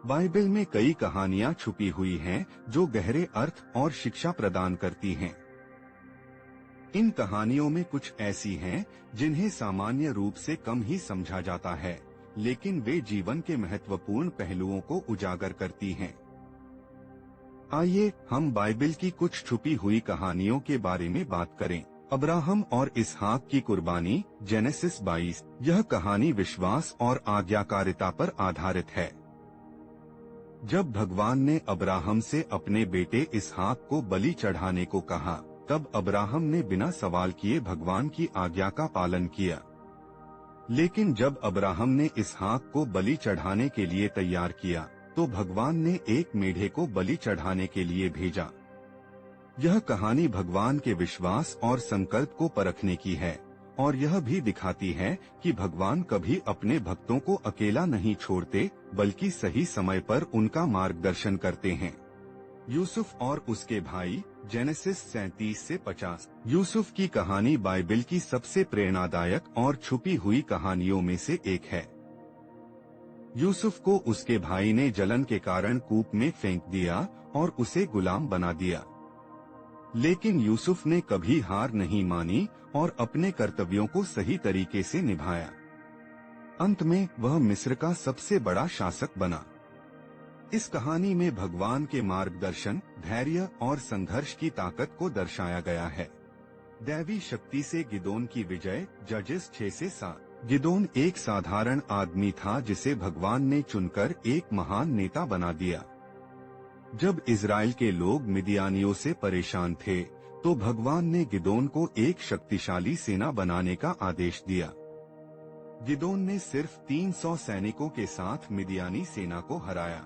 Bible में कई कहानियां छुपी हुई हैं जो गहरे अर्थ और शिक्षा प्रदान करती हैं। इन कहानियों में कुछ ऐसी हैं जिन्हें सामान्य रूप से कम ही समझा जाता है, लेकिन वे जीवन के महत्वपूर्ण पहलुओं को उजागर करती हैं। आइए हम बाइबल की कुछ छुपी हुई कहानियों के बारे में बात करें। अब्राहम और इसहाक की कुर्बानी, जेनेसिस 22। यह कहानी विश्वास और आज्ञाकारिता पर आधारित है। जब भगवान ने अब्राहम से अपने बेटे इसहाक को बलि चढ़ाने को कहा, तब अब्राहम ने बिना सवाल किए भगवान की आज्ञा का पालन किया। लेकिन जब अब्राहम ने इसहाक को बलि चढ़ाने के लिए तैयार किया, तो भगवान ने एक मेढ़े को बलि चढ़ाने के लिए भेजा। यह कहानी भगवान के विश्वास और संकल्प को परखने की है, और यह भी दिखाती है कि भगवान कभी अपने भक्तों को अकेला नहीं छोड़ते, बल्कि सही समय पर उनका मार्गदर्शन करते हैं। यूसुफ और उसके भाई, जेनेसिस 37 से 50। यूसुफ की कहानी बाइबल की सबसे प्रेरणादायक और छुपी हुई कहानियों में से एक है। यूसुफ को उसके भाई ने जलन के कारण कूप में फेंक दिया और उसे गुलाम बना दिया। लेकिन यूसुफ ने कभी हार नहीं मानी और अपने कर्तव्यों को सही तरीके से निभाया। अंत में वह मिस्र का सबसे बड़ा शासक बना। इस कहानी में भगवान के मार्गदर्शन, धैर्य और संघर्ष की ताकत को दर्शाया गया है। दैवी शक्ति से गिदोन की विजय, जजेस 6 से 7। गिदोन एक साधारण आदमी था जिसे भगवान ने चुनकर एक महान नेता बना दिया। जब इजराइल के लोग मिदियानियों से परेशान थे, तो भगवान ने गिदोन को एक शक्तिशाली सेना बनाने का आदेश दिया। गिदोन ने सिर्फ 300 सैनिकों के साथ मिदियानी सेना को हराया।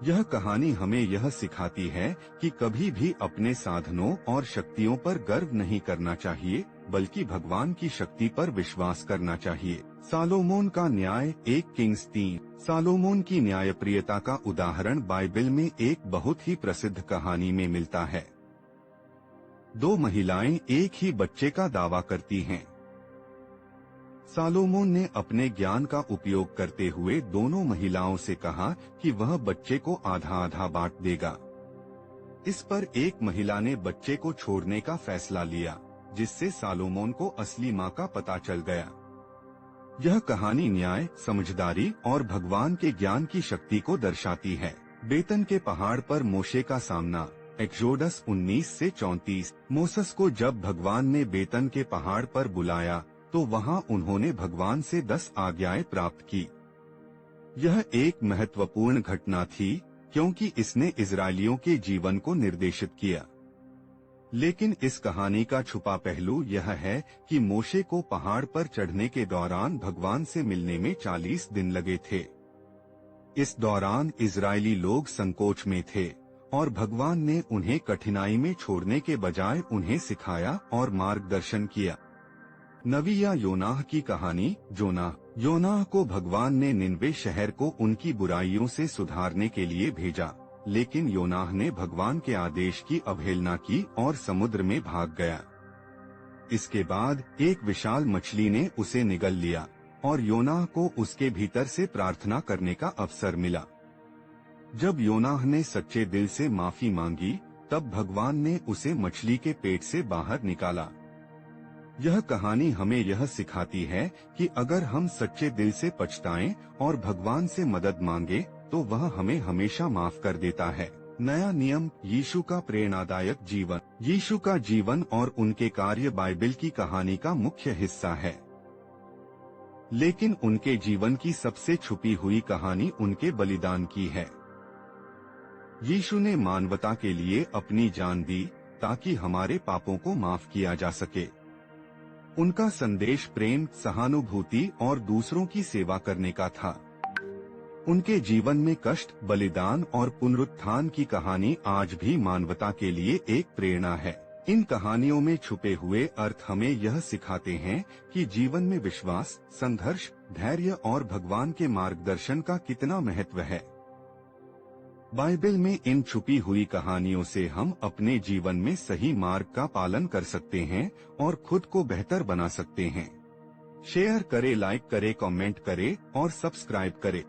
यह कहानी हमें यह सिखाती है कि कभी भी अपने साधनों और शक्तियों पर गर्व नहीं करना चाहिए, बल्कि भगवान की शक्ति पर विश्वास करना चाहिए। सालोमोन का न्याय, 1 किंग्स 3। सालोमोन की न्यायप्रियता का उदाहरण बाइबल में एक बहुत ही प्रसिद्ध कहानी में मिलता है। 2 महिलाएं एक ही बच्चे का दावा करती हैं। सालोमोन ने अपने ज्ञान का उपयोग करते हुए दोनों महिलाओं से कहा कि वह बच्चे को आधा आधा बांट देगा। इस पर एक महिला ने बच्चे को छोड़ने का फैसला लिया, जिससे सालोमोन को असली मां का पता चल गया। यह कहानी न्याय, समझदारी और भगवान के ज्ञान की शक्ति को दर्शाती है। बेतन के पहाड़ पर मोशे का सामना, एक्सोडस 19 से 34। मोसेस को जब भगवान ने बेतन के पहाड़ पर बुलाया, तो वहां उन्होंने भगवान से 10 आज्ञाएं प्राप्त की। यह एक महत्वपूर्ण घटना थी, क्योंकि इसने इजरायलियों के जीवन को निर्देशित किया। लेकिन इस कहानी का छुपा पहलू यह है कि मोशे को पहाड़ पर चढ़ने के दौरान भगवान से मिलने में 40 दिन लगे थे। इस दौरान इजरायली लोग संकोच में थे, और भगवान ने उन्हें कठिनाई में छोड़ने के बजाय उन्हें सिखाया और मार्गदर्शन किया। नबी या योनाह की कहानी, योनाह को भगवान ने निनवे शहर को उनकी बुराइयों से सुधारने के लिए भेजा, लेकिन योनाह ने भगवान के आदेश की अवहेलना की और समुद्र में भाग गया। इसके बाद एक विशाल मछली ने उसे निगल लिया और योनाह को उसके भीतर से प्रार्थना करने का अवसर मिला। जब योनाह ने सच्चे दिल से माफी मांगी, तब भगवान ने उसे मछली के पेट से बाहर निकाला। यह कहानी हमें यह सिखाती है कि अगर हम सच्चे दिल से पछताएं और भगवान से मदद मांगे, तो वह हमें हमेशा माफ कर देता है। नया नियम, यीशु का प्रेरणादायक जीवन। यीशु का जीवन और उनके कार्य बाइबल की कहानी का मुख्य हिस्सा है। लेकिन उनके जीवन की सबसे छुपी हुई कहानी उनके बलिदान की है। यीशु ने मानवता के लिए अपनी जान दी ताकि हमारे पापों को माफ किया जा सके। उनका संदेश प्रेम, सहानुभूति और दूसरों की सेवा करने का था। उनके जीवन में कष्ट, बलिदान और पुनरुत्थान की कहानी आज भी मानवता के लिए एक प्रेरणा है। इन कहानियों में छुपे हुए अर्थ हमें यह सिखाते हैं कि जीवन में विश्वास, संघर्ष, धैर्य और भगवान के मार्गदर्शन का कितना महत्व है। बाइबल में इन छुपी हुई कहानियों से हम अपने जीवन में सही मार्ग का पालन कर सकते हैं और खुद को बेहतर बना सकते हैं। शेयर करें, लाइक करें, कमेंट करें और सब्सक्राइब करें।